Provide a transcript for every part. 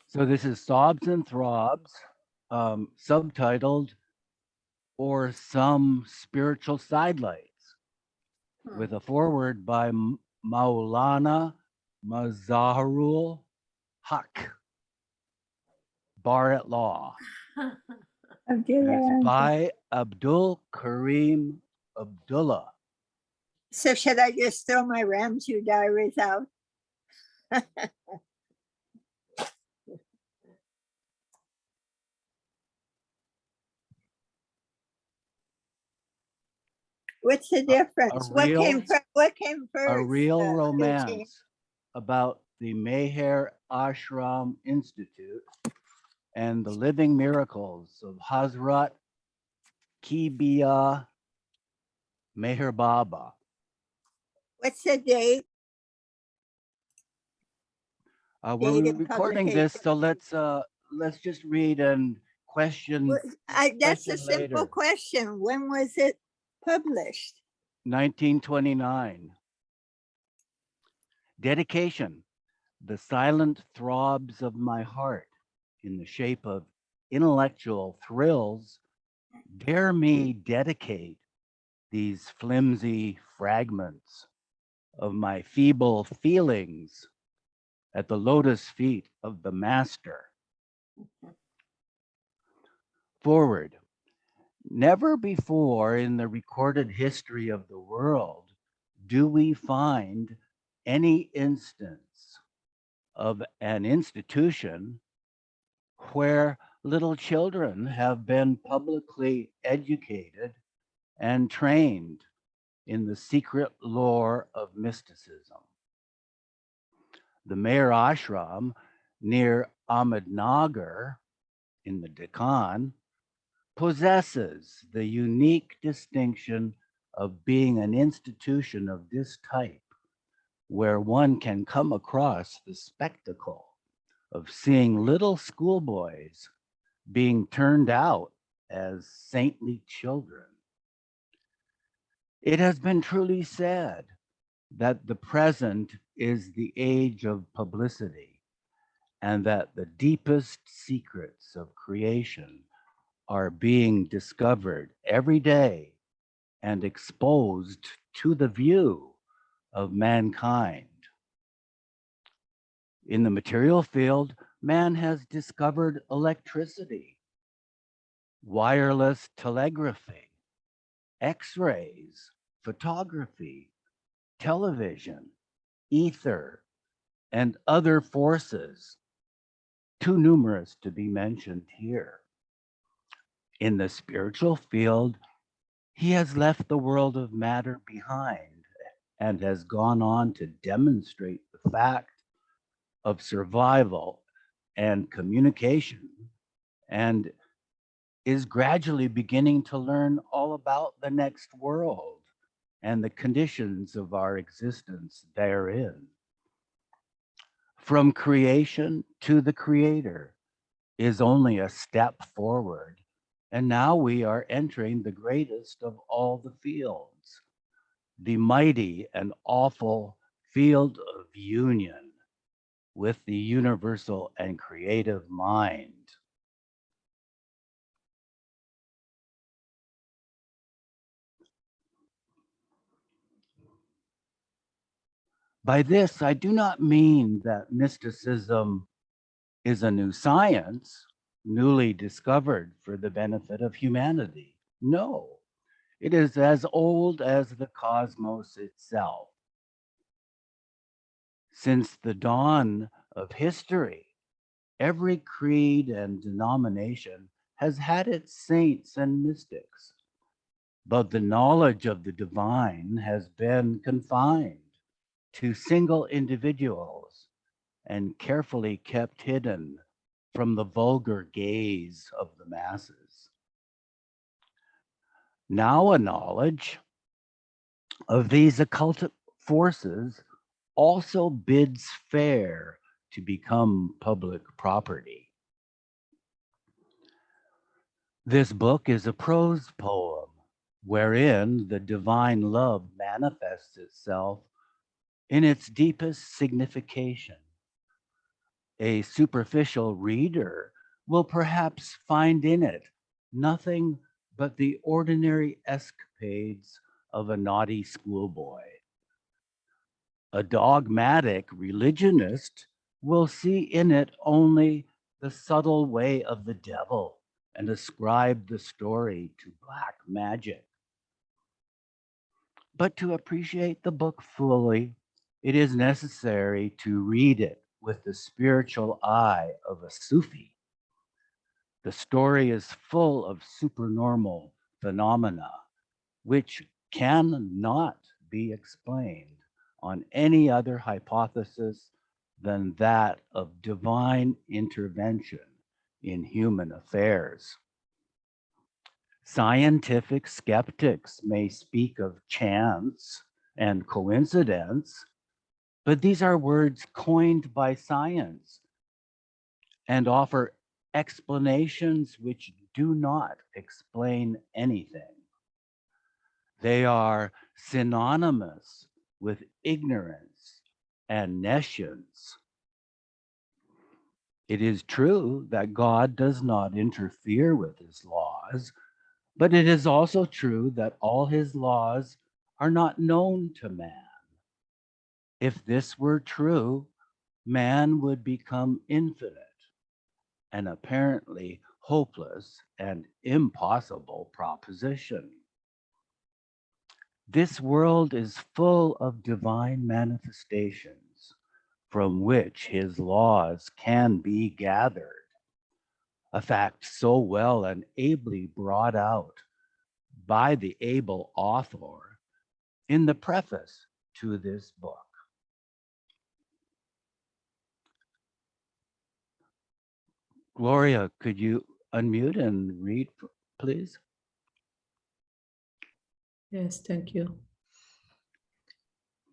So this is Sobs and Throbs, subtitled "Or Some Spiritual Sidelights," with a foreword by Maulana Mazharul Haq, bar at law. And it's by Abdul Karim Abdullah. So should I just throw my Ramjoo diaries out? What's the difference? What came first? A real romance Eugene? About the Meher Ashram Institute and the living miracles of Hazrat Kibia Meher Baba. What's the date? We're recording this, so let's just read and question. That's a simple question. When was it published? 1929. Dedication. The silent throbs of my heart in the shape of intellectual thrills dare me dedicate these flimsy fragments of my feeble feelings at the lotus feet of the Master. Forward. Never before in the recorded history of the world do we find any instance of an institution where little children have been publicly educated and trained in the secret lore of mysticism. The Meher Ashram near Ahmednagar in the Deccan possesses the unique distinction of being an institution of this type, where one can come across the spectacle of seeing little schoolboys being turned out as saintly children. It has been truly said that the present is the age of publicity, and that the deepest secrets of creation are being discovered every day and exposed to the view of mankind. In the material field, man has discovered electricity, wireless telegraphy, X-rays, photography, television, ether, and other forces, too numerous to be mentioned here. In the spiritual field, he has left the world of matter behind and has gone on to demonstrate the fact of survival and communication, and is gradually beginning to learn all about the next world and the conditions of our existence therein. From creation to the creator is only a step forward, and now we are entering the greatest of all the fields, the mighty and awful field of union with the universal and creative mind. By this, I do not mean that mysticism is a new science, newly discovered for the benefit of humanity. No, it is as old as the cosmos itself. Since the dawn of history, every creed and denomination has had its saints and mystics, but the knowledge of the divine has been confined to single individuals and carefully kept hidden from the vulgar gaze of the masses. Now a knowledge of these occult forces also bids fair to become public property. This book is a prose poem wherein the divine love manifests itself in its deepest signification. A superficial reader will perhaps find in it nothing but the ordinary escapades of a naughty schoolboy. A dogmatic religionist will see in it only the subtle way of the devil and ascribe the story to black magic. But to appreciate the book fully, it is necessary to read it with the spiritual eye of a Sufi. The story is full of supernormal phenomena which cannot be explained on any other hypothesis than that of divine intervention in human affairs. Scientific skeptics may speak of chance and coincidence, but these are words coined by science and offer explanations which do not explain anything. They are synonymous with ignorance and nescience. It is true that God does not interfere with his laws, but it is also true that all his laws are not known to man. If this were true, man would become infinite, an apparently hopeless and impossible proposition. This world is full of divine manifestations from which his laws can be gathered, a fact so well and ably brought out by the able author in the preface to this book. Gloria, could you unmute and read, please? Yes, thank you.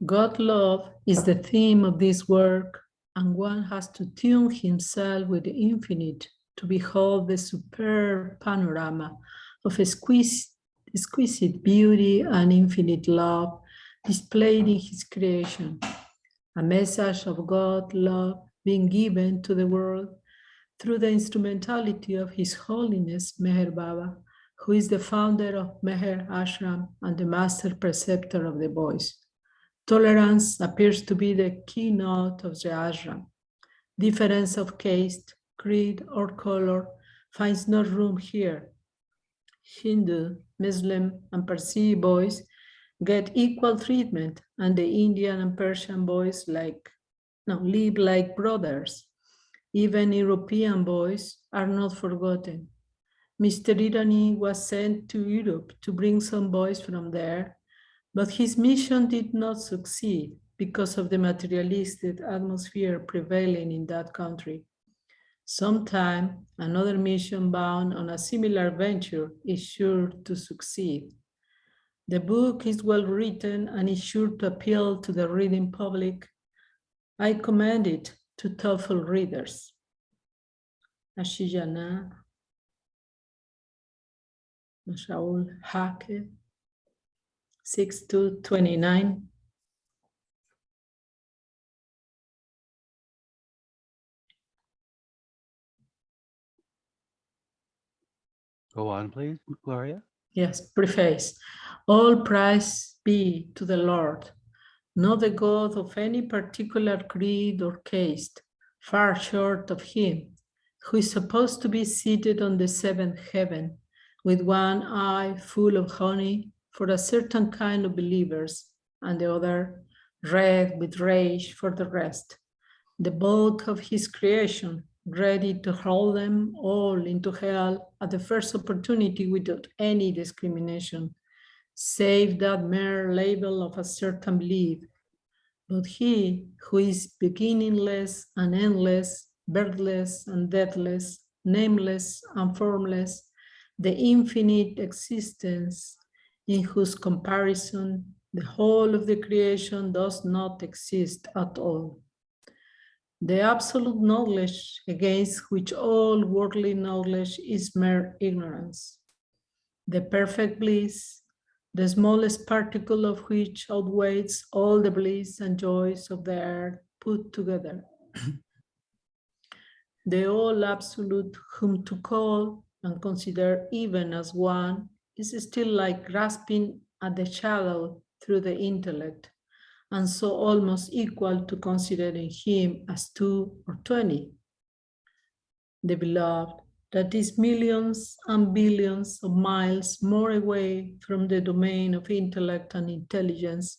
God love is the theme of this work, and one has to tune himself with the infinite to behold the superb panorama of exquisite beauty and infinite love displayed in his creation, a message of God love being given to the world through the instrumentality of His Holiness Meher Baba, who is the founder of Meher Ashram and the master preceptor of the boys. Tolerance appears to be the keynote of the ashram. Difference of caste, creed, or color finds no room here. Hindu, Muslim, and Parsi boys get equal treatment, and the Indian and Persian boys live like brothers. Even European boys are not forgotten. Mr. Irani was sent to Europe to bring some boys from there, but his mission did not succeed because of the materialistic atmosphere prevailing in that country. Sometime, another mission bound on a similar venture is sure to succeed. The book is well written and is sure to appeal to the reading public. I commend it to thoughtful readers. Ashijana, Mashaul Hake, 6-29. Go on, please, Gloria. Yes, preface. All praise be to the Lord, not the God of any particular creed or caste, far short of him, who is supposed to be seated on the seventh heaven, with one eye full of honey for a certain kind of believers, and the other red with rage for the rest. The bulk of his creation, ready to hurl them all into hell at the first opportunity without any discrimination, save that mere label of a certain belief. But he who is beginningless and endless, birthless and deathless, nameless and formless, the infinite existence in whose comparison the whole of the creation does not exist at all. The absolute knowledge against which all worldly knowledge is mere ignorance. The perfect bliss, the smallest particle of which outweighs all the bliss and joys of the earth put together. The all absolute whom to call and consider even as one is still like grasping at the shadow through the intellect, and so almost equal to considering him as 2 or 20. The beloved, that is millions and billions of miles more away from the domain of intellect and intelligence,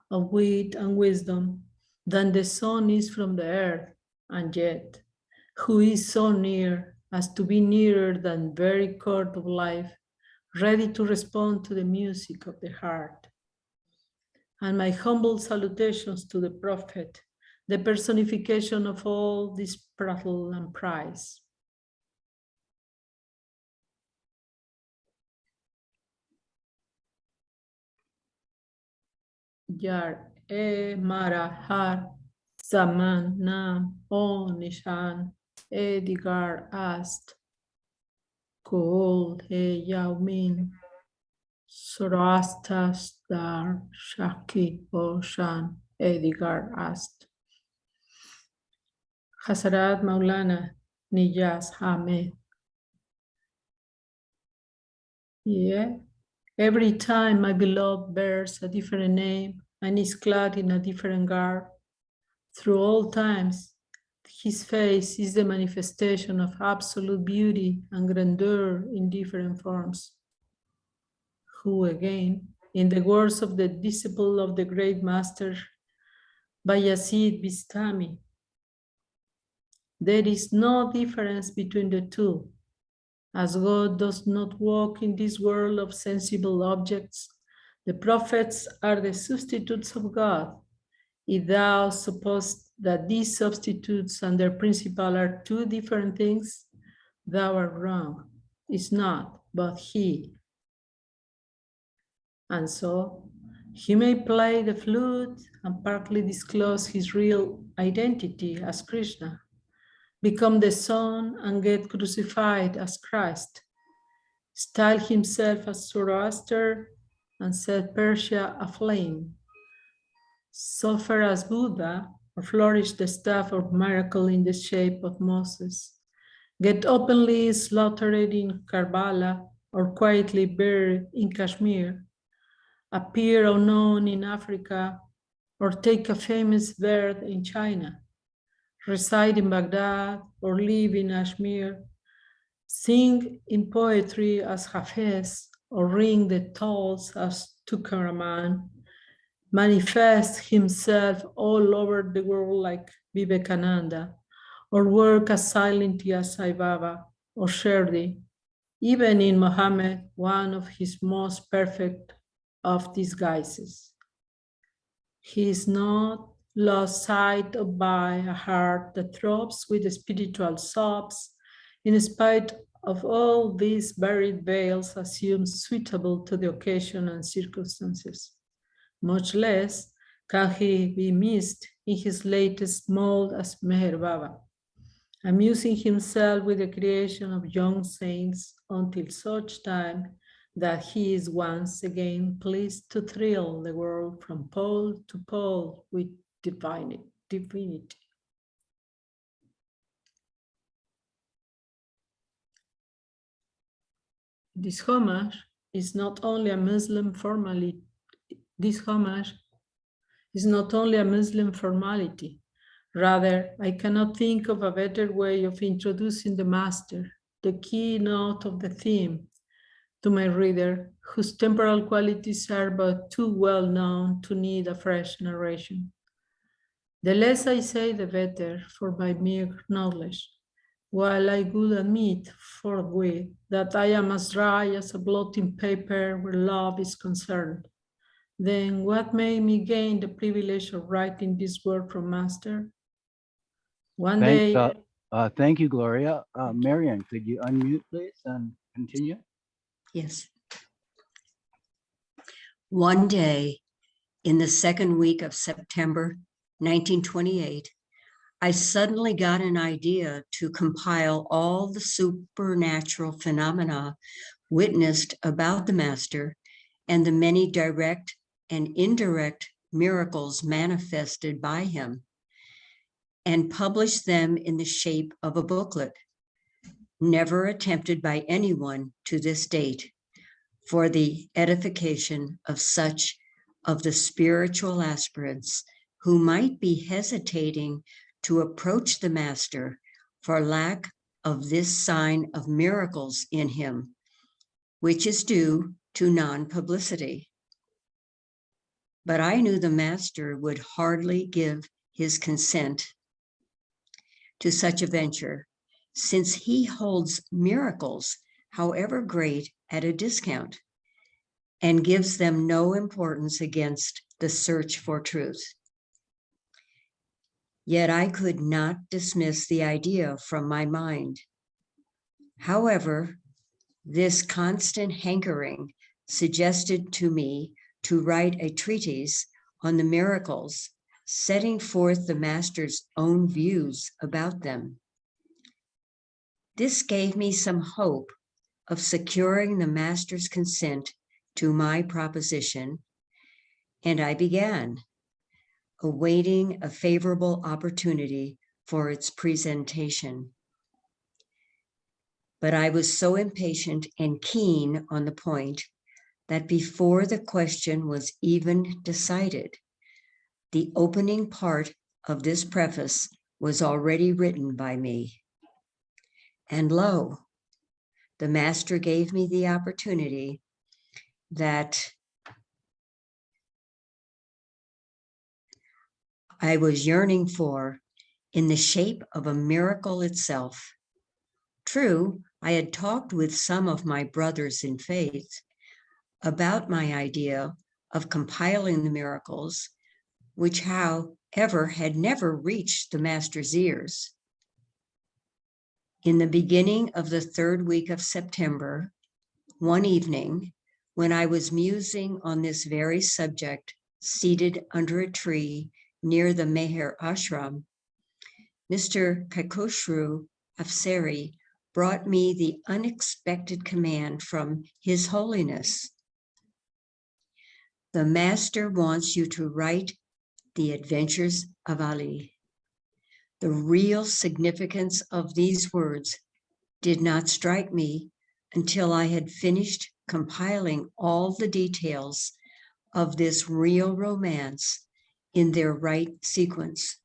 of wit and wisdom, than the sun is from the earth, and yet, who is so near as to be nearer than very chord of life, ready to respond to the music of the heart. And my humble salutations to the prophet, the personification of all this prattle and prize. Yar e mara har zaman nam o nishan edigar ast kol he yaumin Surastas dar shaki oshan edigar ast. Hasarat Maulana Niyaz Hamid. Yeah. Every time my beloved bears a different name and is clad in a different garb, through all times, his face is the manifestation of absolute beauty and grandeur in different forms. Who again, in the words of the disciple of the great master, Bayazid Bistami, there is no difference between the two. As God does not walk in this world of sensible objects, the prophets are the substitutes of God. If thou suppose that these substitutes and their principle are two different things, thou art wrong. It's not, but he. And so, he may play the flute and partly disclose his real identity as Krishna, become the Son and get crucified as Christ, style himself as Zoroaster and set Persia aflame, suffer as Buddha or flourish the staff of miracle in the shape of Moses, get openly slaughtered in Karbala or quietly buried in Kashmir, appear unknown in Africa or take a famous birth in China, reside in Baghdad or live in Kashmir, sing in poetry as Hafez or ring the tolls as Tukaraman, manifest himself all over the world like Vivekananda, or work as silently as Sai Baba or Sherdi, even in Muhammad, one of his most perfect of disguises. He is not lost sight of by a heart that throbs with spiritual sobs, in spite of all these buried veils assumed suitable to the occasion and circumstances. Much less can he be missed in his latest mold as Meher Baba, amusing himself with the creation of young saints until such time that he is once again pleased to thrill the world from pole to pole with divinity. This homage is not only a Muslim formality. This homage is not only a Muslim formality. Rather, I cannot think of a better way of introducing the master, the keynote of the theme, to my reader, whose temporal qualities are but too well known to need a fresh narration. The less I say, the better, for my mere knowledge, while I would admit forthwith that I am as dry as a blotting paper where love is concerned. Then what made me gain the privilege of writing this word from Master? One day. Thank you, Gloria. Marian, could you unmute, please, and continue? Yes. One day in the second week of September 1928, I suddenly got an idea to compile all the supernatural phenomena witnessed about the Master and the many direct and indirect miracles manifested by him. and published them in the shape of a booklet, never attempted by anyone to this date, for the edification of such of the spiritual aspirants who might be hesitating to approach the Master for lack of this sign of miracles in him, which is due to non-publicity. But I knew the Master would hardly give his consent to such a venture, since he holds miracles, however great, at a discount, and gives them no importance against the search for truth. Yet I could not dismiss the idea from my mind. However, this constant hankering suggested to me to write a treatise on the miracles, setting forth the Master's own views about them. This gave me some hope of securing the Master's consent to my proposition, and I began, awaiting a favorable opportunity for its presentation. But I was so impatient and keen on the point that before the question was even decided, the opening part of this preface was already written by me. And lo, the Master gave me the opportunity that I was yearning for in the shape of a miracle itself. True, I had talked with some of my brothers in faith about my idea of compiling the miracles, which, however, had never reached the Master's ears. In the beginning of the third week of September, one evening, when I was musing on this very subject, seated under a tree near the Meher Ashram, Mr. Kaikoshru Afsari brought me the unexpected command from His Holiness. The Master wants you to write the adventures of Ali. The real significance of these words did not strike me until I had finished compiling all the details of this real romance in their right sequence.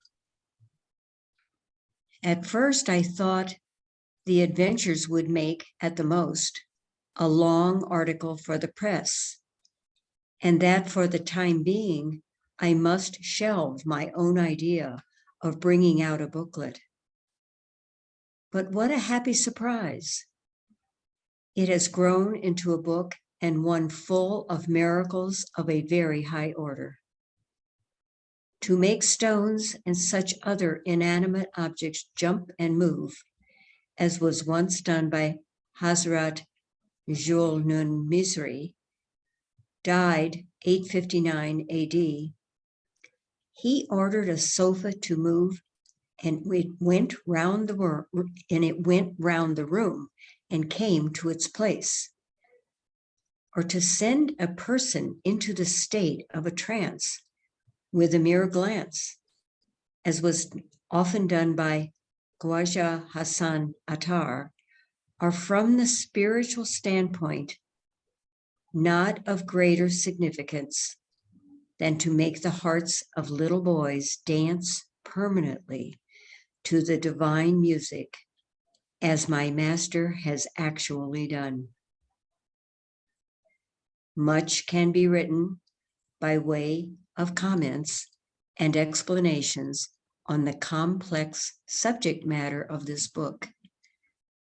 At first, I thought the adventures would make, at the most, a long article for the press, and that for the time being, I must shelve my own idea of bringing out a booklet. But what a happy surprise! It has grown into a book, and one full of miracles of a very high order. To make stones and such other inanimate objects jump and move, as was once done by Hazrat Jul Nun Misri, died 859 AD, he ordered a sofa to move, and it went round the room and came to its place. Or to send a person into the state of a trance with a mere glance, as was often done by Khwaja Hassan Attar, are from the spiritual standpoint not of greater significance than to make the hearts of little boys dance permanently to the divine music, as my Master has actually done. Much can be written by way of comments and explanations on the complex subject matter of this book,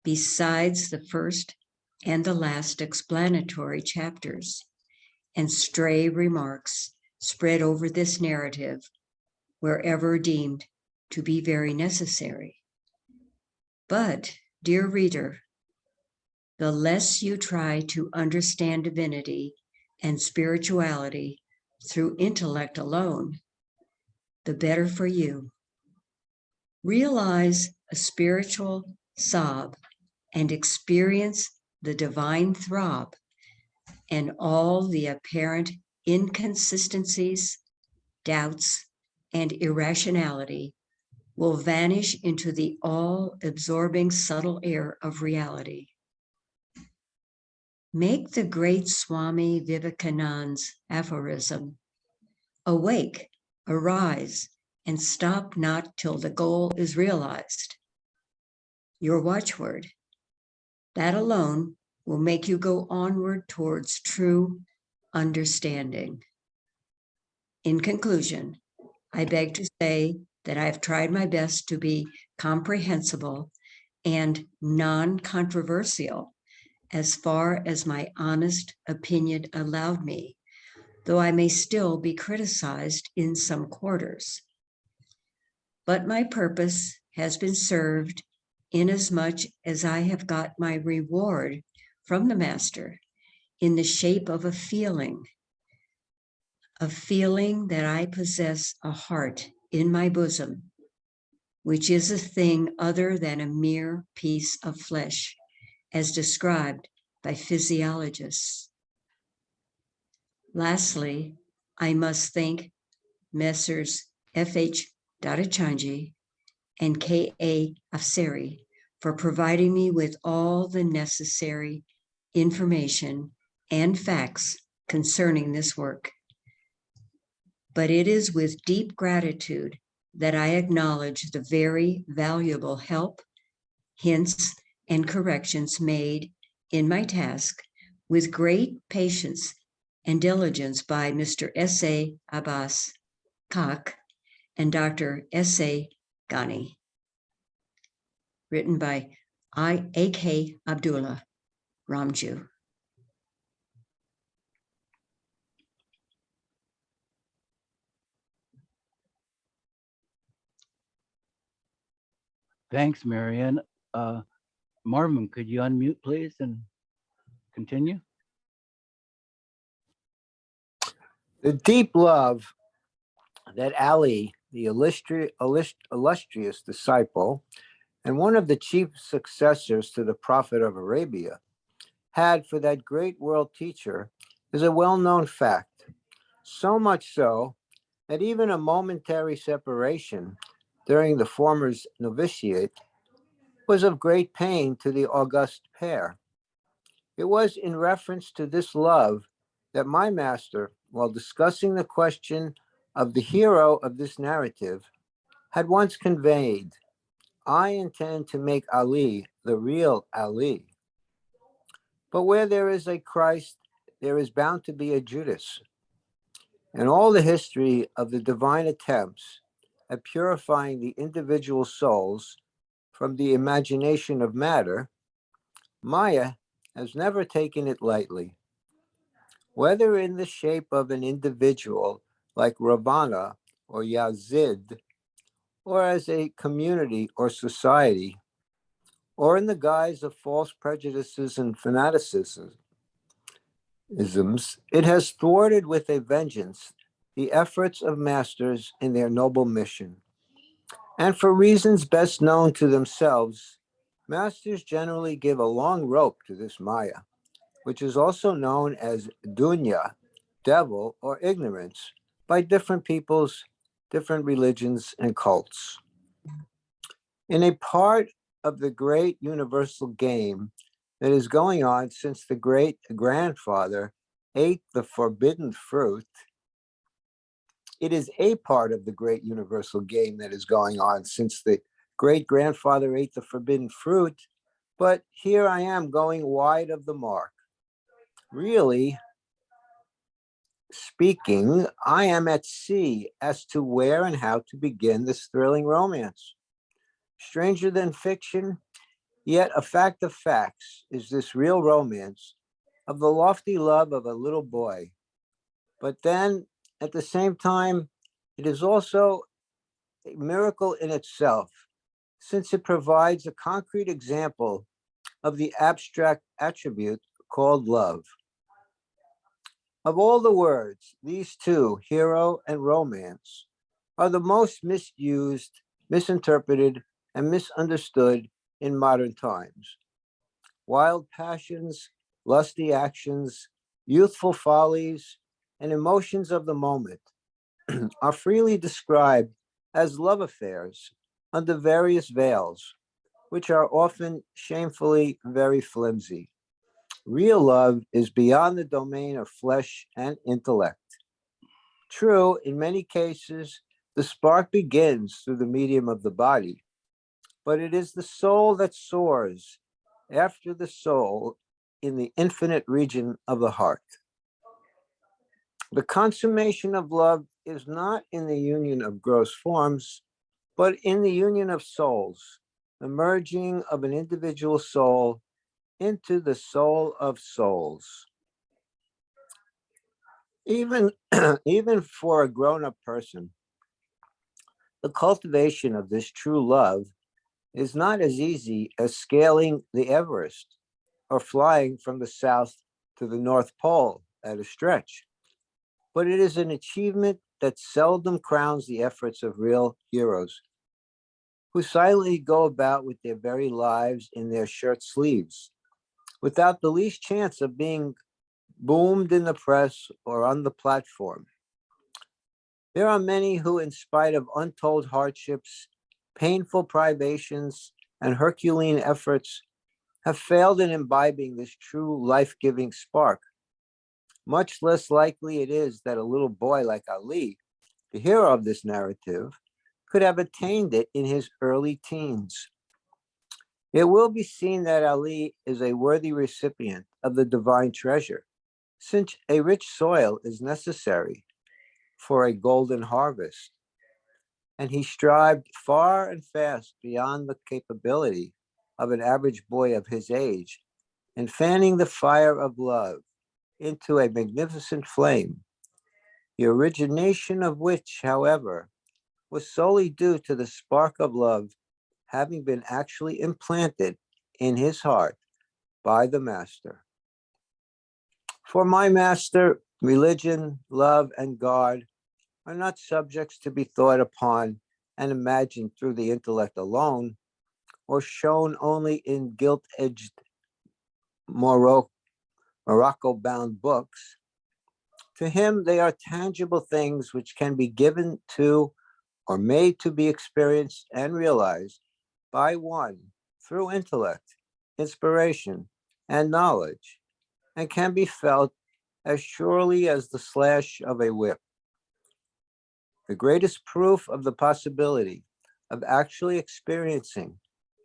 besides the first and the last explanatory chapters, and stray remarks spread over this narrative wherever deemed to be very necessary. But, dear reader, the less you try to understand divinity and spirituality through intellect alone, the better for you. Realize a spiritual sob and experience the divine throb, and all the apparent inconsistencies, doubts, and irrationality will vanish into the all-absorbing subtle air of reality. Make the great Swami Vivekananda's aphorism, awake, arise, and stop not till the goal is realized, your watchword. That alone will make you go onward towards true understanding. In conclusion, I beg to say that I have tried my best to be comprehensible and non-controversial as far as my honest opinion allowed me, though I may still be criticized in some quarters. But my purpose has been served inasmuch as I have got my reward from the Master in the shape of a feeling that I possess a heart in my bosom, which is a thing other than a mere piece of flesh, as described by physiologists. Lastly, I must thank Messrs. F.H. Dadachanji and K.A. Afsari for providing me with all the necessary information and facts concerning this work. But it is with deep gratitude that I acknowledge the very valuable help, hints, and corrections made in my task with great patience and diligence by Mr. S.A. Abbas Kak and Dr. S.A. Ghani. Written by A.K. Abdullah, Ramjoo. Thanks, Marian. Marvin, could you unmute, please, and continue? The deep love that Ali, the illustrious disciple and one of the chief successors to the Prophet of Arabia, had for that great world teacher is a well-known fact, so much so that even a momentary separation during the former's novitiate was of great pain to the august pair. It was in reference to this love that my master, while discussing the question of the hero of this narrative, had once conveyed, I intend to make Ali the real Ali. But where there is a Christ, there is bound to be a Judas. And all the history of the divine attempts at purifying the individual souls from the imagination of matter, Maya has never taken it lightly. Whether in the shape of an individual like Ravana or Yazid, or as a community or society, or in the guise of false prejudices and fanaticisms, it has thwarted with a vengeance the efforts of masters in their noble mission. And for reasons best known to themselves, masters generally give a long rope to this Maya, which is also known as dunya, devil, or ignorance, by different peoples, different religions, and cults. In a part of the great universal game that is going on since the great grandfather ate the forbidden fruit, it is a part of the great universal game that is going on since the great grandfather ate the forbidden fruit, but here I am going wide of the mark. Really speaking, I am at sea as to where and how to begin this thrilling romance. Stranger than fiction, yet a fact of facts is this real romance of the lofty love of a little boy. But then, at the same time, it is also a miracle in itself, since it provides a concrete example of the abstract attribute called love. Of all the words, these two, hero and romance, are the most misused, misinterpreted, and misunderstood in modern times. Wild passions, lusty actions, youthful follies, and emotions of the moment are freely described as love affairs under various veils, which are often shamefully very flimsy. Real love is beyond the domain of flesh and intellect. True, in many cases, the spark begins through the medium of the body, but it is the soul that soars after the soul in the infinite region of the heart. The consummation of love is not in the union of gross forms, but in the union of souls, the merging of an individual soul into the soul of souls. Even, even for a grown-up person, the cultivation of this true love is not as easy as scaling the Everest or flying from the South to the North Pole at a stretch. But it is an achievement that seldom crowns the efforts of real heroes, who silently go about with their very lives in their shirt sleeves, without the least chance of being boomed in the press or on the platform. There are many who, in spite of untold hardships, painful privations, and Herculean efforts, have failed in imbibing this true life-giving spark. Much less likely it is that a little boy like Ali, the hero of this narrative, could have attained it in his early teens. It will be seen that Ali is a worthy recipient of the divine treasure, since a rich soil is necessary for a golden harvest. And he strived far and fast beyond the capability of an average boy of his age in fanning the fire of love into a magnificent flame, the origination of which, however, was solely due to the spark of love having been actually implanted in his heart by the master. For my master, religion, love, and God are not subjects to be thought upon and imagined through the intellect alone, or shown only in gilt-edged Morocco-bound books. To him, they are tangible things which can be given to or made to be experienced and realized by one through intellect, inspiration, and knowledge, and can be felt as surely as the slash of a whip. The greatest proof of the possibility of actually experiencing,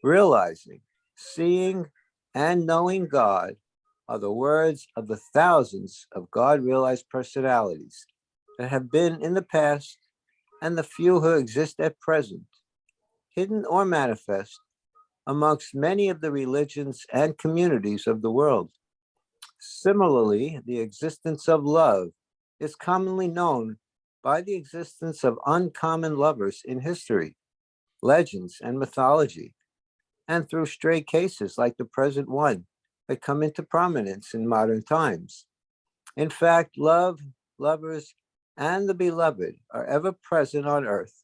realizing, seeing, and knowing God are the words of the thousands of God-realized personalities that have been in the past and the few who exist at present, hidden or manifest, amongst many of the religions and communities of the world. Similarly, the existence of love is commonly known by the existence of uncommon lovers in history, legends, and mythology, and through stray cases like the present one that come into prominence in modern times. In fact, love, lovers, and the beloved are ever present on earth.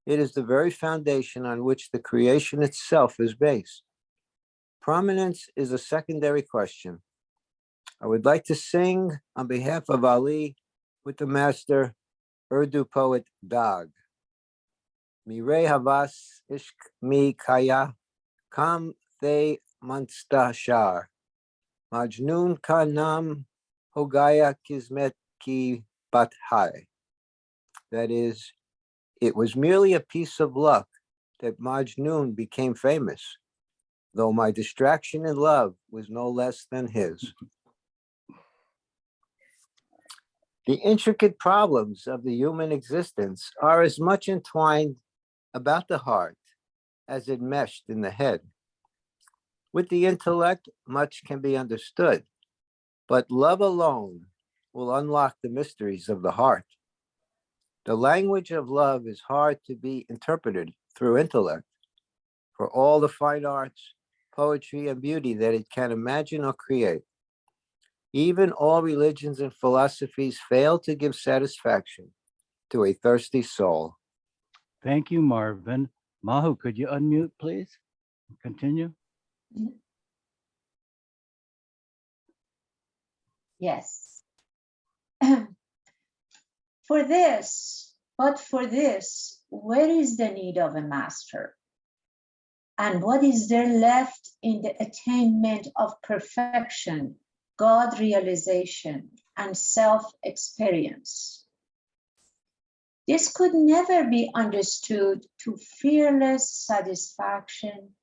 It is the very foundation on which the creation itself is based. Prominence is a secondary question. I would like to sing on behalf of Ali with the master Urdu poet Dag. Mire havas ishq mi kaya kam the manstashar. Majnun ka naam ho gaya kismet ki bat hai. That is, it was merely a piece of luck that Majnun became famous, though my distraction in love was no less than his. The intricate problems of the human existence are as much entwined about the heart as enmeshed in the head. With the intellect, much can be understood, but love alone will unlock the mysteries of the heart. The language of love is hard to be interpreted through intellect, for all the fine arts, poetry, and beauty that it can imagine or create. Even all religions and philosophies fail to give satisfaction to a thirsty soul. Thank you, Marvin. Mahu, could you unmute, please? Continue. Yes. For this, But for this, where is the need of a master? And what is there left in the attainment of perfection, God realization, and self-experience? This could never be understood to fearless satisfaction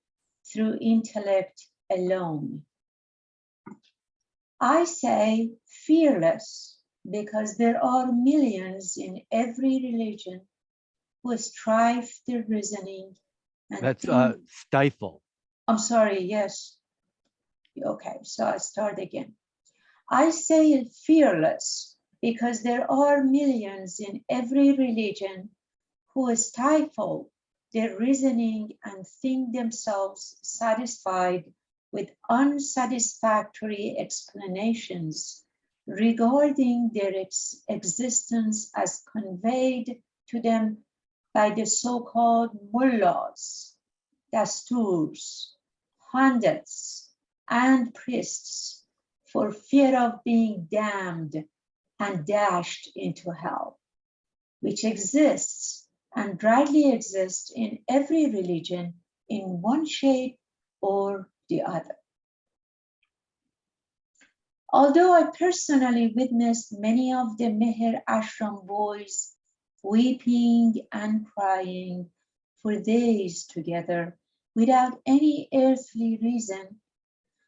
through intellect alone. I say fearless because there are millions in every religion who strive their reasoning. And That's stifle. I'm sorry, yes. Okay, so I start again. I say fearless because there are millions in every religion who stifle their reasoning and think themselves satisfied with unsatisfactory explanations regarding their existence as conveyed to them by the so-called mullahs, dasturs, pandits, and priests for fear of being damned and dashed into hell, which exists and rightly exists in every religion in one shape or the other. Although I personally witnessed many of the Meher Ashram boys weeping and crying for days together without any earthly reason,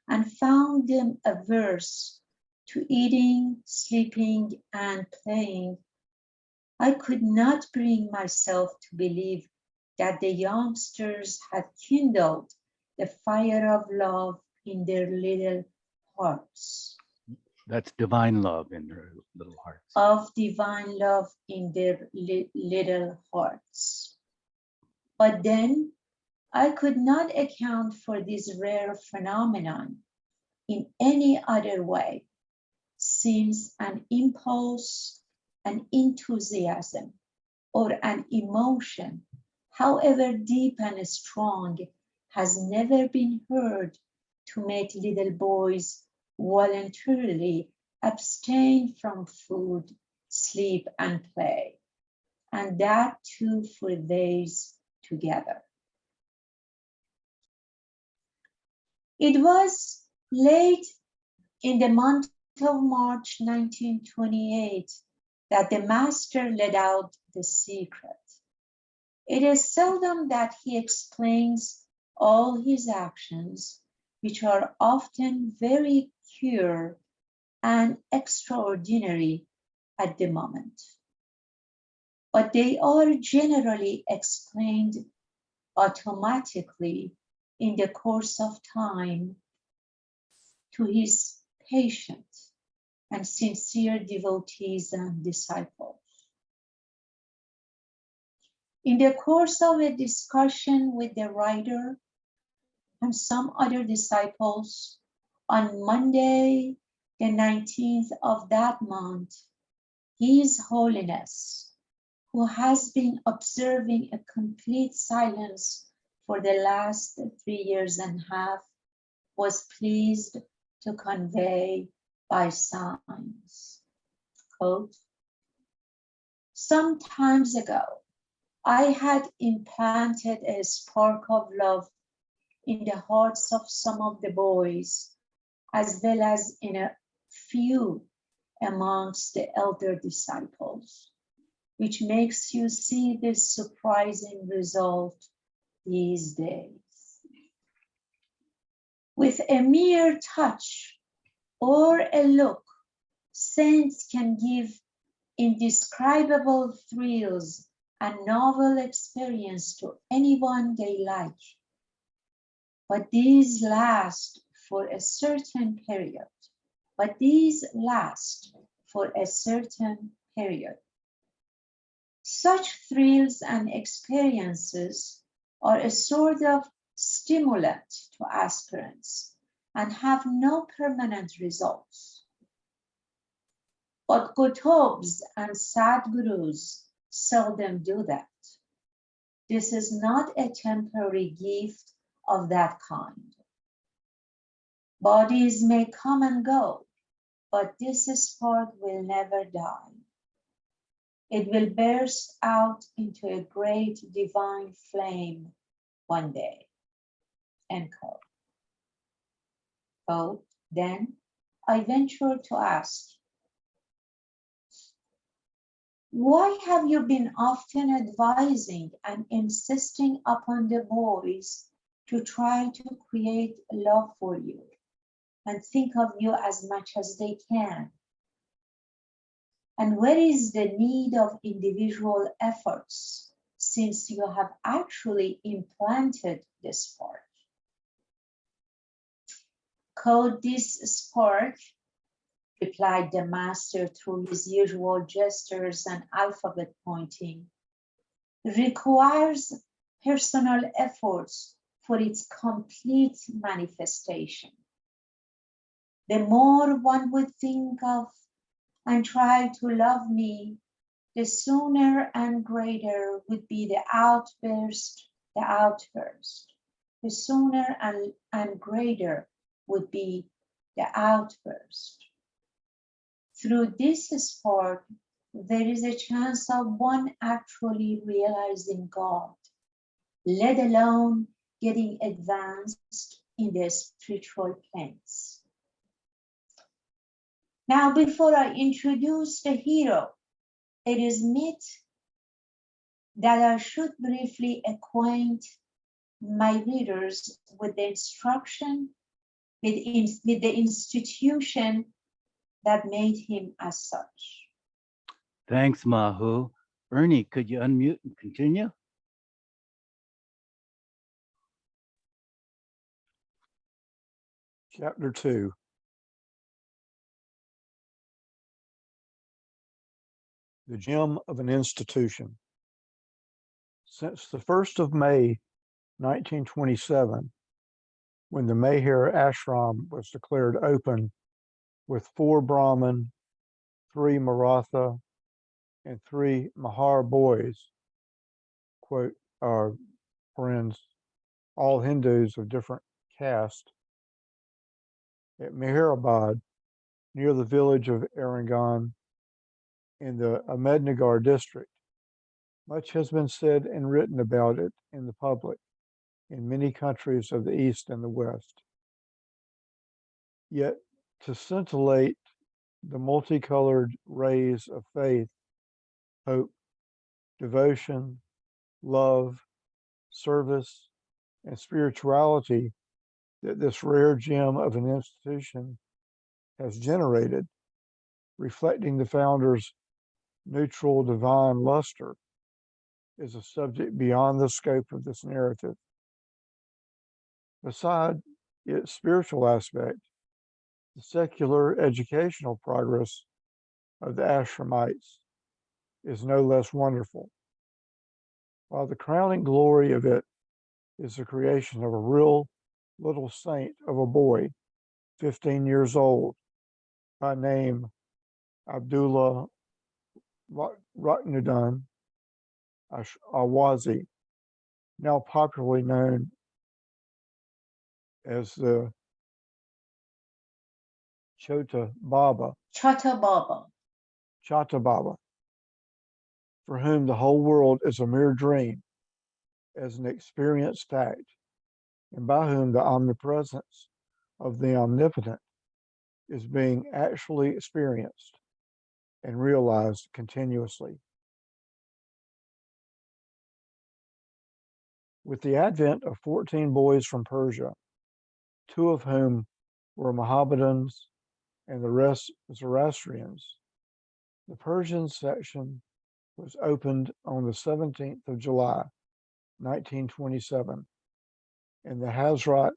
and found them averse to eating, sleeping, and playing, I could not bring myself to believe that the youngsters had kindled the fire of love in their little hearts. That's divine love in their little hearts. Of divine love in their little hearts. But then I could not account for this rare phenomenon in any other way, since an impulse, an enthusiasm, or an emotion, however deep and strong, has never been heard to make little boys voluntarily abstain from food, sleep, and play, and that too for days together. It was late in the month of March 1928 that the master let out the secret. It is seldom that he explains all his actions, which are often very queer and extraordinary at the moment. But they are generally explained automatically in the course of time to his patient and sincere devotees and disciples. In the course of a discussion with the writer and some other disciples on Monday, the 19th of that month, His Holiness, who has been observing a complete silence for the last 3 years and a half, was pleased to convey by signs. Quote, "Some times ago, I had implanted a spark of love in the hearts of some of the boys, as well as in a few amongst the elder disciples, which makes you see this surprising result these days. With a mere touch or a look, saints can give indescribable thrills and novel experience to anyone they like. But these last for a certain period. Such thrills and experiences are a sort of stimulant to aspirants and have no permanent results. But Qutubs and Sadgurus seldom do that. This is not a temporary gift of that kind. Bodies may come and go, but this spark will never die. It will burst out into a great divine flame one day. End quote. Quote, then I venture to ask, why have you been often advising and insisting upon the boys to try to create love for you and think of you as much as they can? And where is the need of individual efforts since you have actually implanted this spark? Code this spark, replied the master through his usual gestures and alphabet pointing, requires personal efforts for its complete manifestation. The more one would think of and try to love me, the sooner and greater would be the outburst. The sooner and greater would be the outburst. Through this spark, there is a chance of one actually realizing God, let alone getting advanced in the spiritual planes. Now, before I introduce the hero, it is meet that I should briefly acquaint my readers with the instruction, with the institution that made him as such. Thanks, Mahu. Ernie, could you unmute and continue? Chapter 2. The Gem of an Institution. Since the 1st of May, 1927, when the Meher Ashram was declared open with 4 Brahmin, 3 Maratha, and 3 Mahar boys, quote, friends, all Hindus of different caste, at Meherabad, near the village of Arangan in the Ahmednagar district. Much has been said and written about it in the public in many countries of the East and the West. Yet to scintillate the multicolored rays of faith, hope, devotion, love, service, and spirituality that this rare gem of an institution has generated, reflecting the founder's neutral divine luster, is a subject beyond the scope of this narrative. Beside its spiritual aspect, the secular educational progress of the Ashramites is no less wonderful. While the crowning glory of it is the creation of a real little saint of a boy, 15 years old, by name Abdullah Ruknuddin Awazi, now popularly known as the Chota Baba, for whom the whole world is a mere dream, as an experienced fact, and by whom the omnipresence of the omnipotent is being actually experienced and realized continuously. With the advent of 14 boys from Persia, 2 of whom were Mohammedans and the rest Zoroastrians, the Persian section was opened on the 17th of July, 1927, in the Hazrat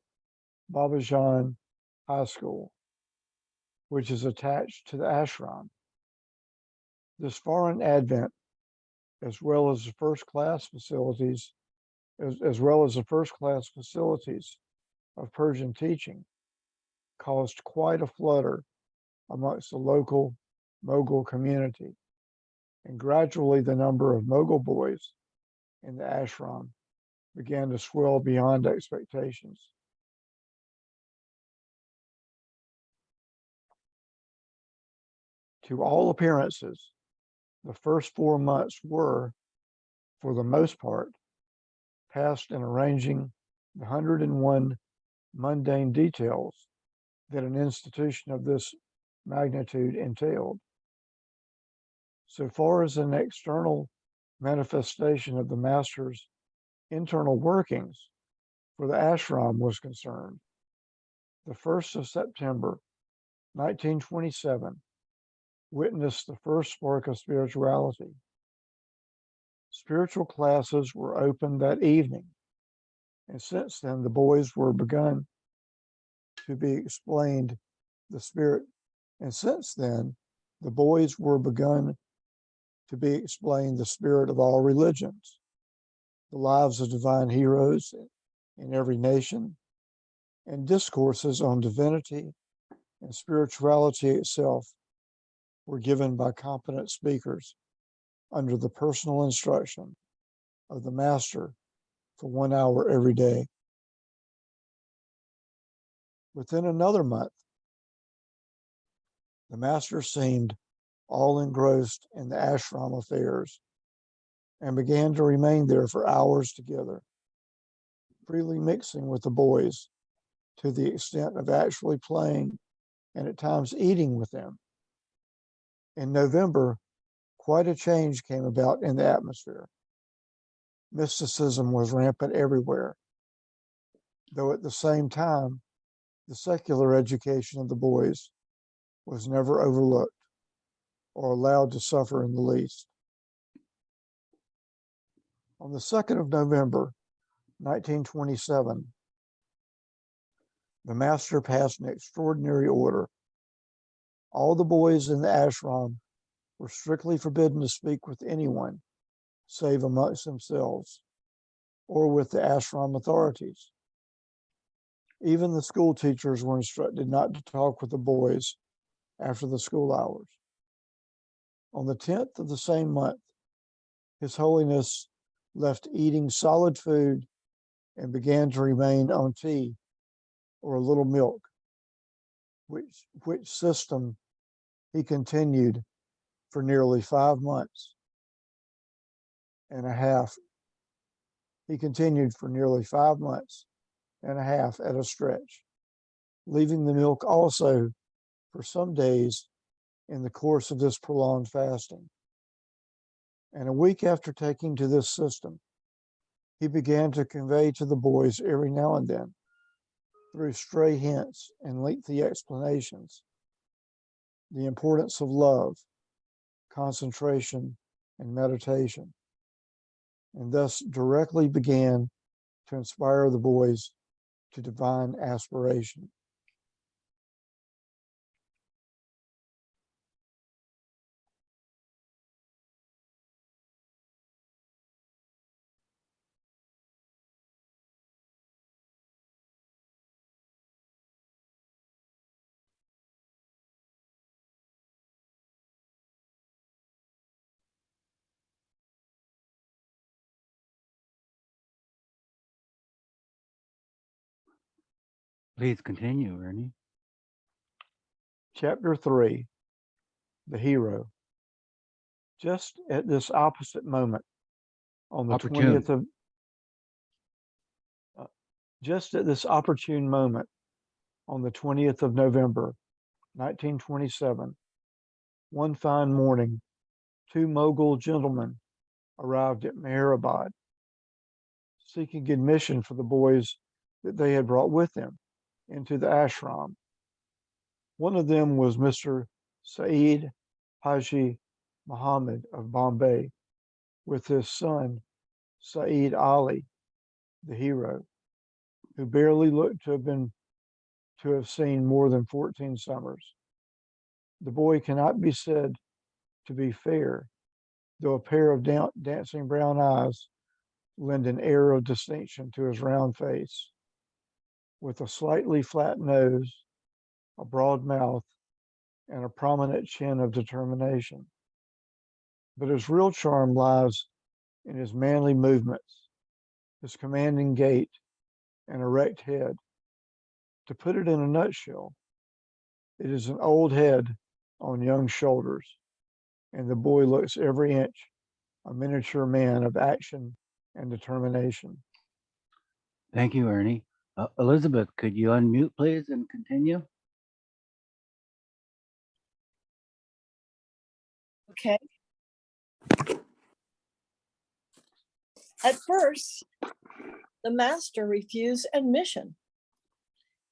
Babajan High School, which is attached to the ashram. This foreign advent, as well as the first class facilities of Persian teaching, caused quite a flutter amongst the local Mughal community, and gradually the number of Mughal boys in the ashram began to swell beyond expectations. To all appearances, The first 4 months were, for the most part, passed in arranging the 101 mundane details that an institution of this magnitude entailed. So far as an external manifestation of the master's internal workings for the ashram was concerned, the 1st of September, 1927, witnessed the first spark of spirituality. Spiritual classes were opened that evening, and since then the boys were begun to be explained the spirit, and since then the boys were begun to be explained the spirit of all religions, the lives of divine heroes in every nation, and discourses on divinity and spirituality itself were given by competent speakers under the personal instruction of the master for 1 hour every day. Within another month, the master seemed all engrossed in the ashram affairs and began to remain there for hours together, freely mixing with the boys to the extent of actually playing and at times eating with them. In November, quite a change came about in the atmosphere. Mysticism was rampant everywhere, though at the same time, the secular education of the boys was never overlooked or allowed to suffer in the least. On the 2nd of November, 1927, the master passed an extraordinary order. All the boys in the ashram were strictly forbidden to speak with anyone save amongst themselves or with the ashram authorities. Even the school teachers were instructed not to talk with the boys after the school hours. On the 10th of the same month, His Holiness left eating solid food and began to remain on tea or a little milk, which system he continued for nearly 5 months and a half. He continued for nearly 5 months and a half at a stretch, leaving the milk also for some days in the course of this prolonged fasting. And a week after taking to this system, he began to convey to the boys every now and then, through stray hints and lengthy explanations, the importance of love, concentration, and meditation, and thus directly began to inspire the boys to divine aspiration. Please continue, Ernie. Chapter 3, The Hero. Just at this opposite moment, on the Opportune. 20th of just at this opportune moment, on the 20th of November, 1927, one fine morning, 2 Mughal gentlemen arrived at Meherabad, seeking admission for the boys that they had brought with them into the ashram. One of them was Mr. Saeed Haji Muhammad of Bombay, with his son, Saeed Ali, the hero, who barely looked to have seen more than 14 summers. The boy cannot be said to be fair, though a pair of dancing brown eyes lend an air of distinction to his round face. With a slightly flat nose, a broad mouth, and a prominent chin of determination. But his real charm lies in his manly movements, his commanding gait, and erect head. To put it in a nutshell, it is an old head on young shoulders. and the boy looks every inch a miniature man of action and determination. Thank you, Ernie. Elizabeth, could you unmute, please, and continue? Okay. At first, the master refused admission,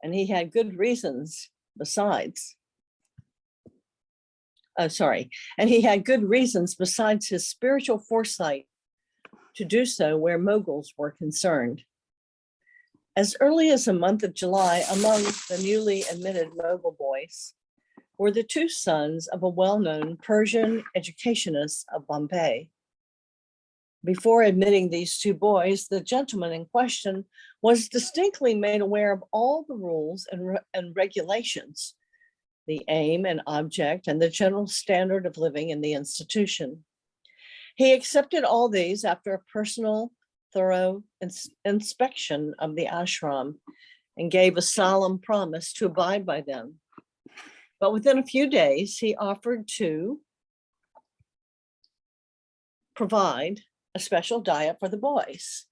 and he had good reasons besides. And he had good reasons besides his spiritual foresight to do so where moguls were concerned. As early as the month of July, among the newly admitted mogul boys were the two sons of a well-known Persian educationist of Bombay. Before admitting these two boys, the gentleman in question was distinctly made aware of all the rules and regulations, the aim and object, and the general standard of living in the institution. He accepted all these after a personal, thorough inspection of the ashram and gave a solemn promise to abide by them. But within a few days, he offered to provide a special diet for the boys,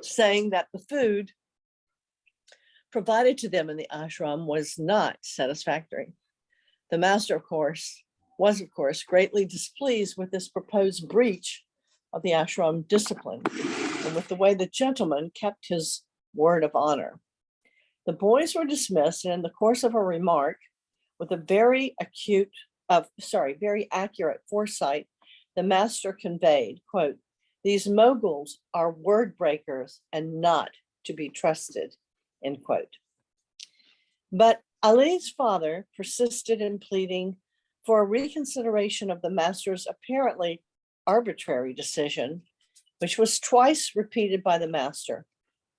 saying that the food provided to them in the ashram was not satisfactory. The master, was of course greatly displeased with this proposed breach of the ashram discipline and with the way the gentleman kept his word of honor. The boys were dismissed, and in the course of a remark, with a very accurate foresight, the master conveyed, quote, "These moguls are word breakers and not to be trusted," end quote. But Ali's father persisted in pleading for a reconsideration of the master's apparently arbitrary decision, which was twice repeated by the master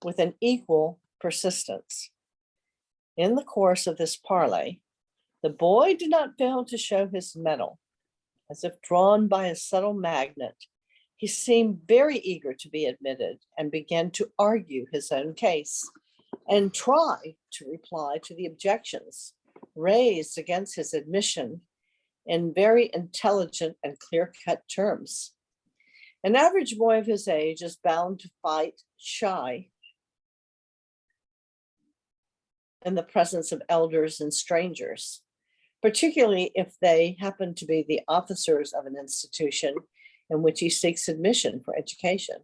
with an equal persistence. In the course of this parley, the boy did not fail to show his mettle. As if drawn by a subtle magnet, he seemed very eager to be admitted and began to argue his own case and try to reply to the objections raised against his admission in very intelligent and clear-cut terms. An average boy of his age is bound to fight shy in the presence of elders and strangers, particularly if they happen to be the officers of an institution in which he seeks admission for education.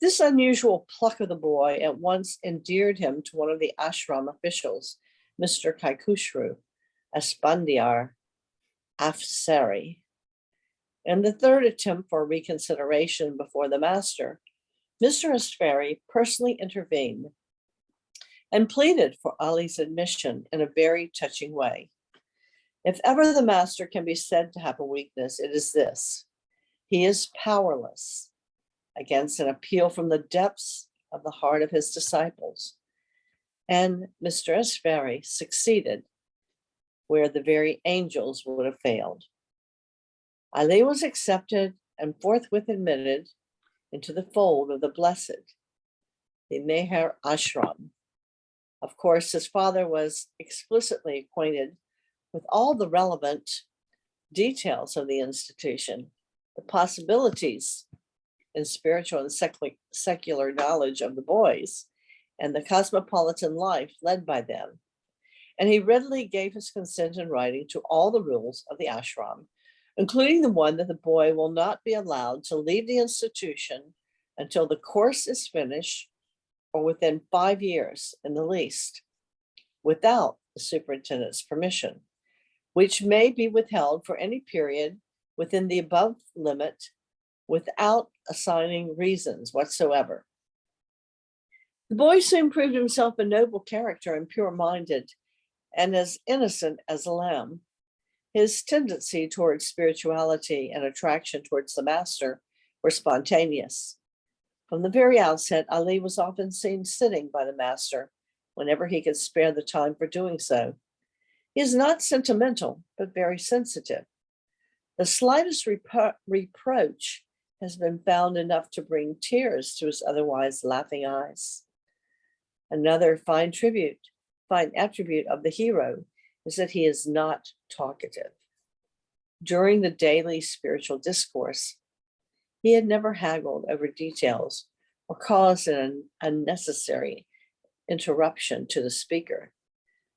This unusual pluck of the boy at once endeared him to one of the ashram officials, Mr. Kaikushru Aspandiar Afsari. In the third attempt for reconsideration before the master, Mr. Asfari personally intervened and pleaded for Ali's admission in a very touching way. If ever the master can be said to have a weakness, it is this: he is powerless against an appeal from the depths of the heart of his disciples. And Mr. Asfari succeeded where the very angels would have failed. Ali was accepted and forthwith admitted into the fold of the blessed, the Meher Ashram. Of course, his father was explicitly acquainted with all the relevant details of the institution, the possibilities in spiritual and secular knowledge of the boys, and the cosmopolitan life led by them. And he readily gave his consent in writing to all the rules of the ashram, including the one that the boy will not be allowed to leave the institution until the course is finished or within 5 years in the least, without the superintendent's permission, which may be withheld for any period within the above limit without assigning reasons whatsoever. The boy soon proved himself a noble character and pure-minded and as innocent as a lamb. His tendency towards spirituality and attraction towards the master were spontaneous. From the very outset, Ali was often seen sitting by the master whenever he could spare the time for doing so. He is not sentimental, but very sensitive. The slightest reproach has been found enough to bring tears to his otherwise laughing eyes. Another fine attribute of the hero is that he is not talkative. during the daily spiritual discourse. He had never haggled over details or caused an unnecessary interruption to the speaker,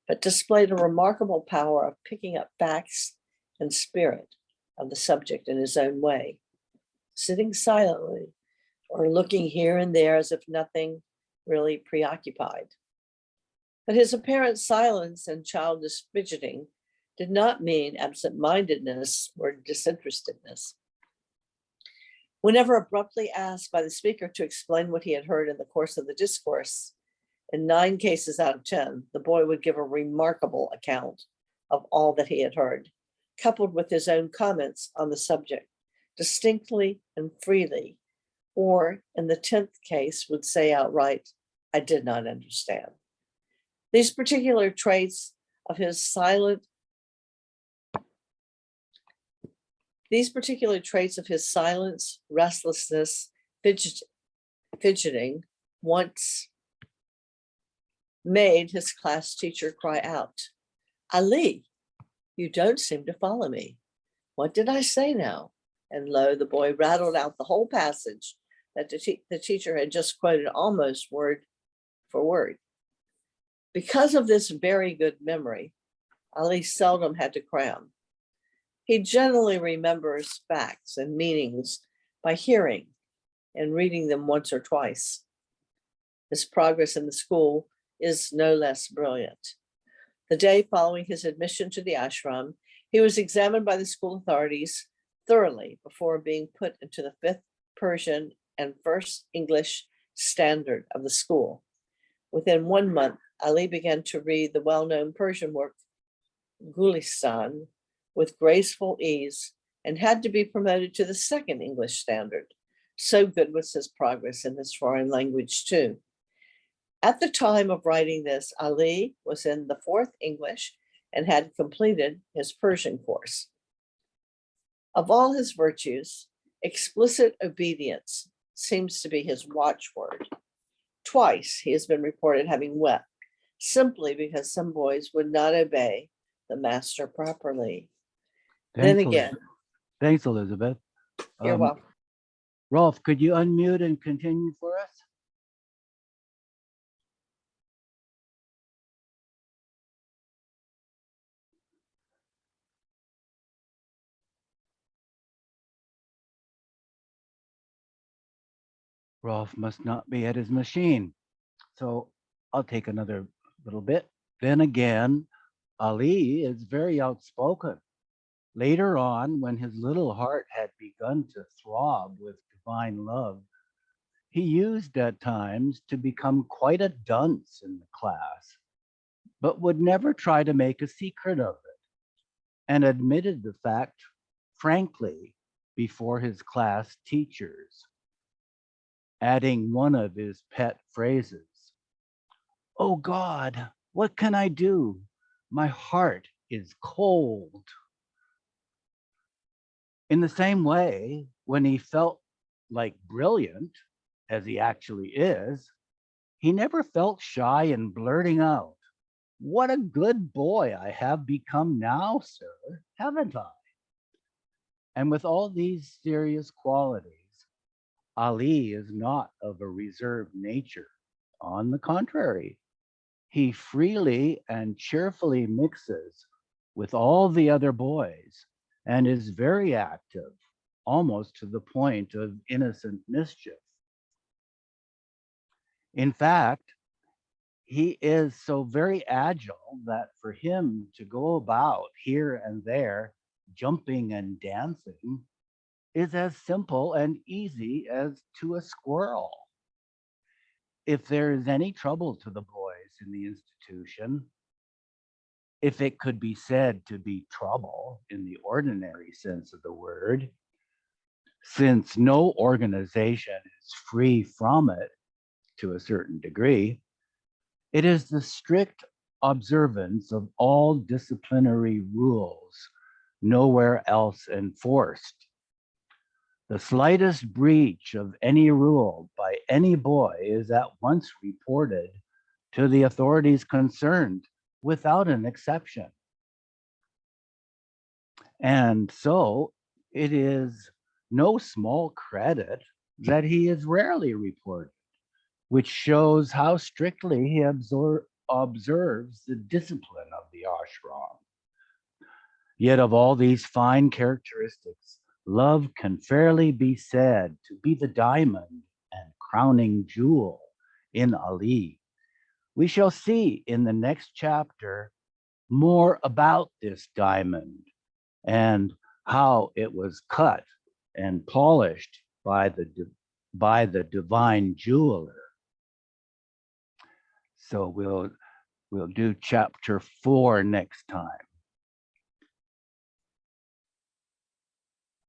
but displayed a remarkable power of picking up facts and spirit of the subject in his own way, sitting silently or looking here and there as if nothing really preoccupied. But his apparent silence and childish fidgeting did not mean absent-mindedness or disinterestedness. Whenever abruptly asked by the speaker to explain what he had heard in the course of the discourse, in 9 cases out of 10, the boy would give a remarkable account of all that he had heard, coupled with his own comments on the subject, distinctly and freely, or in the 10th case would say outright, "I did not understand." These particular traits of his silence, restlessness, fidgeting, once made his class teacher cry out, "Ali, you don't seem to follow me. What did I say now?" And lo, the boy rattled out the whole passage that the teacher had just quoted almost word for word. Because of this very good memory, Ali seldom had to cram. He generally remembers facts and meanings by hearing and reading them once or twice. His progress in the school is no less brilliant. The day following his admission to the ashram, he was examined by the school authorities thoroughly before being put into the 5th Persian and 1st English standard of the school. Within 1 month, Ali began to read the well-known Persian work Gulistan with graceful ease and had to be promoted to the 2nd English standard. So good was his progress in this foreign language too. At the time of writing this, Ali was in the 4th English and had completed his Persian course. Of all his virtues, explicit obedience seems to be his watchword. Twice he has been reported having wept, simply because some boys would not obey the master properly. Then again, Thanks, Elizabeth. you're welcome. Rolf, could you unmute and continue for us? Rolf must not be at his machine. So I'll take another little bit. Then again, Ali is very outspoken. Later on, when his little heart had begun to throb with divine love, he used at times to become quite a dunce in the class, but would never try to make a secret of it, and admitted the fact frankly before his class teachers, adding one of his pet phrases, "Oh God, what can I do? My heart is cold." In the same way, when he felt like brilliant, as he actually is, he never felt shy in blurting out, "What a good boy I have become now, sir, haven't I?" And with all these serious qualities, Ali is not of a reserved nature. On the contrary, he freely and cheerfully mixes with all the other boys and is very active, almost to the point of innocent mischief. In fact, he is so very agile that for him to go about here and there, jumping and dancing, is as simple and easy as to a squirrel. If there is any trouble to the boys in the institution, if it could be said to be trouble in the ordinary sense of the word, since no organization is free from it to a certain degree, it is the strict observance of all disciplinary rules nowhere else enforced. The slightest breach of any rule by any boy is at once reported to the authorities concerned without an exception. And so it is no small credit that he is rarely reported, which shows how strictly he observes the discipline of the ashram. Yet of all these fine characteristics, love can fairly be said to be the diamond and crowning jewel in Ali. We shall see in the next chapter more about this diamond and how it was cut and polished by the divine jeweler. So we'll do chapter 4 next time.